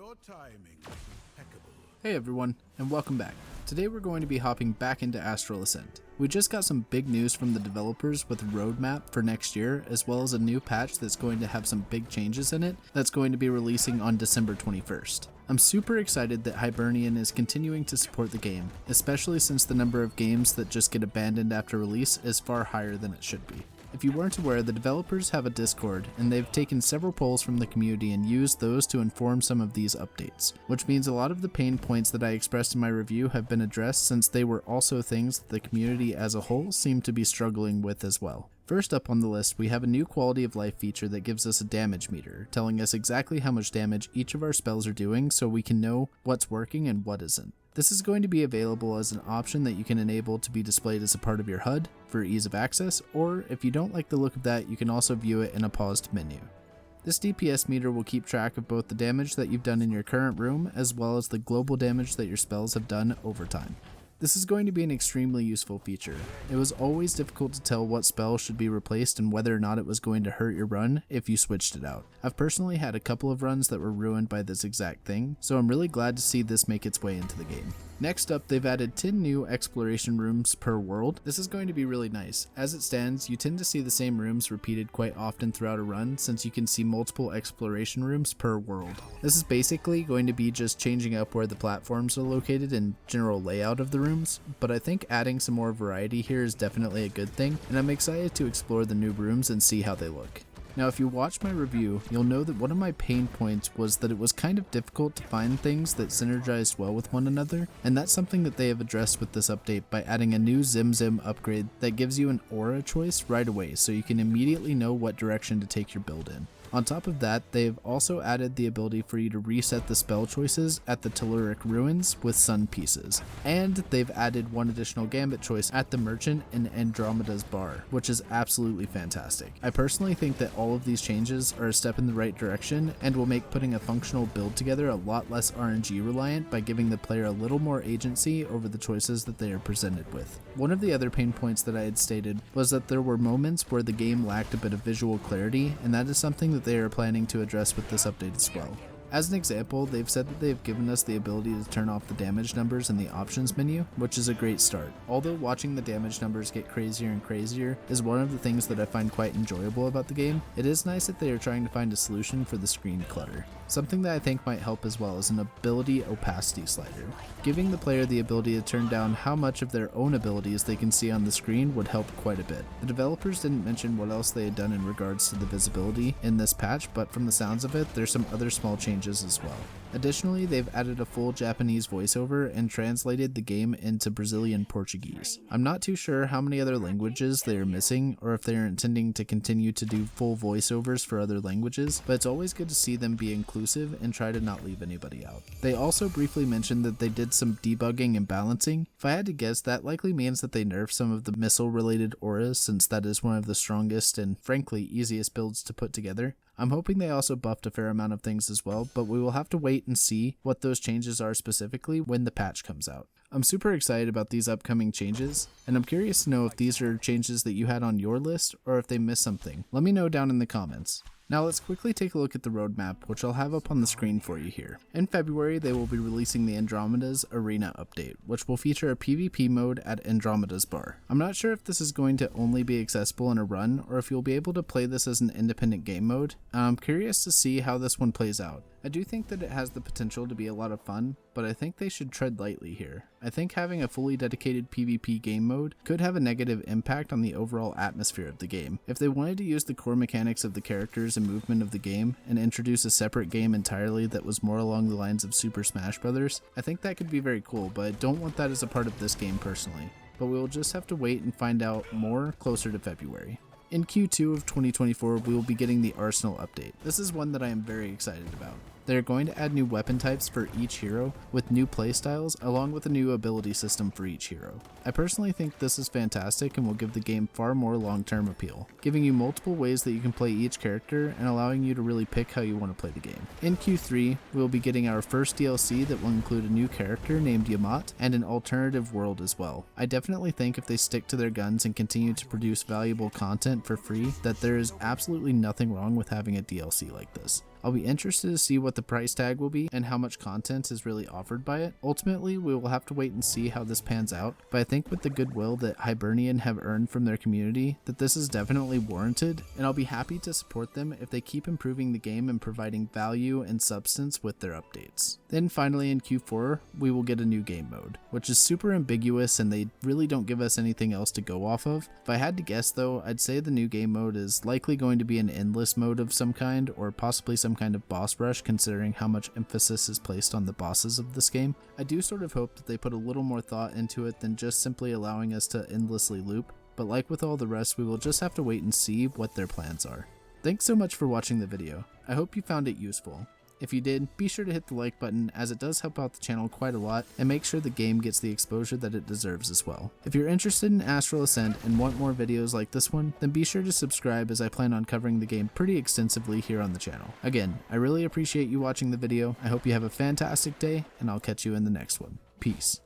Your timing is impeccable. Hey everyone, and welcome back. Today we're going to be hopping back into Astral Ascent. We just got some big news from the developers with a roadmap for next year, as well as a new patch that's going to have some big changes in it that's going to be releasing on December 21st. I'm super excited that Hibernian is continuing to support the game, especially since the number of games that just get abandoned after release is far higher than it should be. If you weren't aware, the developers have a Discord, and they've taken several polls from the community and used those to inform some of these updates, which means a lot of the pain points that I expressed in my review have been addressed, since they were also things that the community as a whole seemed to be struggling with as well. First up on the list, we have a new quality of life feature that gives us a damage meter, telling us exactly how much damage each of our spells are doing so we can know what's working and what isn't. This is going to be available as an option that you can enable to be displayed as a part of your HUD for ease of access, or if you don't like the look of that, you can also view it in a paused menu. This DPS meter will keep track of both the damage that you've done in your current room as well as the global damage that your spells have done over time. This is going to be an extremely useful feature. It was always difficult to tell what spell should be replaced and whether or not it was going to hurt your run if you switched it out. I've personally had a couple of runs that were ruined by this exact thing, so I'm really glad to see this make its way into the game. Next up, they've added 10 new exploration rooms per world. This is going to be really nice. As it stands, you tend to see the same rooms repeated quite often throughout a run, since you can see multiple exploration rooms per world. This is basically going to be just changing up where the platforms are located and general layout of the rooms, but I think adding some more variety here is definitely a good thing, and I'm excited to explore the new rooms and see how they look. Now, if you watch my review, you'll know that one of my pain points was that it was kind of difficult to find things that synergized well with one another, and that's something that they have addressed with this update by adding a new Zim upgrade that gives you an aura choice right away, so you can immediately know what direction to take your build in. On top of that, they've also added the ability for you to reset the spell choices at the Telluric Ruins with Sun Pieces. And they've added one additional gambit choice at the Merchant in Andromeda's Bar, which is absolutely fantastic. I personally think that all of these changes are a step in the right direction and will make putting a functional build together a lot less RNG reliant by giving the player a little more agency over the choices that they are presented with. One of the other pain points that I had stated was that there were moments where the game lacked a bit of visual clarity, and that is something that they are planning to address with this update as well. As an example, they've said that they've given us the ability to turn off the damage numbers in the options menu, which is a great start. Although watching the damage numbers get crazier and crazier is one of the things that I find quite enjoyable about the game, it is nice that they are trying to find a solution for the screen clutter. Something that I think might help as well is an ability opacity slider. Giving the player the ability to turn down how much of their own abilities they can see on the screen would help quite a bit. The developers didn't mention what else they had done in regards to the visibility in this patch, but from the sounds of it, there's some other small changes as well. Additionally, they've added a full Japanese voiceover and translated the game into Brazilian Portuguese. I'm not too sure how many other languages they are missing, or if they are intending to continue to do full voiceovers for other languages, but it's always good to see them be inclusive and try to not leave anybody out. They also briefly mentioned that they did some debugging and balancing. If I had to guess, that likely means that they nerfed some of the missile-related auras, since that is one of the strongest and frankly easiest builds to put together. I'm hoping they also buffed a fair amount of things as well, but we will have to wait and see what those changes are specifically when the patch comes out. I'm super excited about these upcoming changes, and I'm curious to know if these are changes that you had on your list or if they missed something. Let me know down in the comments. Now let's quickly take a look at the roadmap, which I'll have up on the screen for you here. In February, they will be releasing the Andromeda's Arena update, which will feature a PvP mode at Andromeda's Bar. I'm not sure if this is going to only be accessible in a run, or if you'll be able to play this as an independent game mode. I'm curious to see how this one plays out. I do think that it has the potential to be a lot of fun, but I think they should tread lightly here. I think having a fully dedicated PvP game mode could have a negative impact on the overall atmosphere of the game. If they wanted to use the core mechanics of the characters and movement of the game and introduce a separate game entirely that was more along the lines of Super Smash Bros., I think that could be very cool, but I don't want that as a part of this game personally. But we will just have to wait and find out more closer to February. In Q2 of 2024, we will be getting the Arsenal update. This is one that I am very excited about. They are going to add new weapon types for each hero with new playstyles along with a new ability system for each hero. I personally think this is fantastic and will give the game far more long-term appeal, giving you multiple ways that you can play each character and allowing you to really pick how you want to play the game. In Q3, we will be getting our first DLC that will include a new character named Yamat and an alternative world as well. I definitely think if they stick to their guns and continue to produce valuable content for free, that there is absolutely nothing wrong with having a DLC like this. I'll be interested to see what the price tag will be and how much content is really offered by it. Ultimately, we will have to wait and see how this pans out, but I think with the goodwill that Hibernian have earned from their community, that this is definitely warranted, and I'll be happy to support them if they keep improving the game and providing value and substance with their updates. Then finally in Q4, we will get a new game mode, which is super ambiguous and they really don't give us anything else to go off of. If I had to guess though, I'd say the new game mode is likely going to be an endless mode of some kind, or possibly some kind of boss rush considering how much emphasis is placed on the bosses of this game. I do sort of hope that they put a little more thought into it than just simply allowing us to endlessly loop, but like with all the rest, we will just have to wait and see what their plans are. Thanks so much for watching the video. I hope you found it useful. If you did, be sure to hit the like button as it does help out the channel quite a lot, and make sure the game gets the exposure that it deserves as well. If you're interested in Astral Ascent and want more videos like this one, then be sure to subscribe as I plan on covering the game pretty extensively here on the channel. Again, I really appreciate you watching the video, I hope you have a fantastic day, and I'll catch you in the next one. Peace.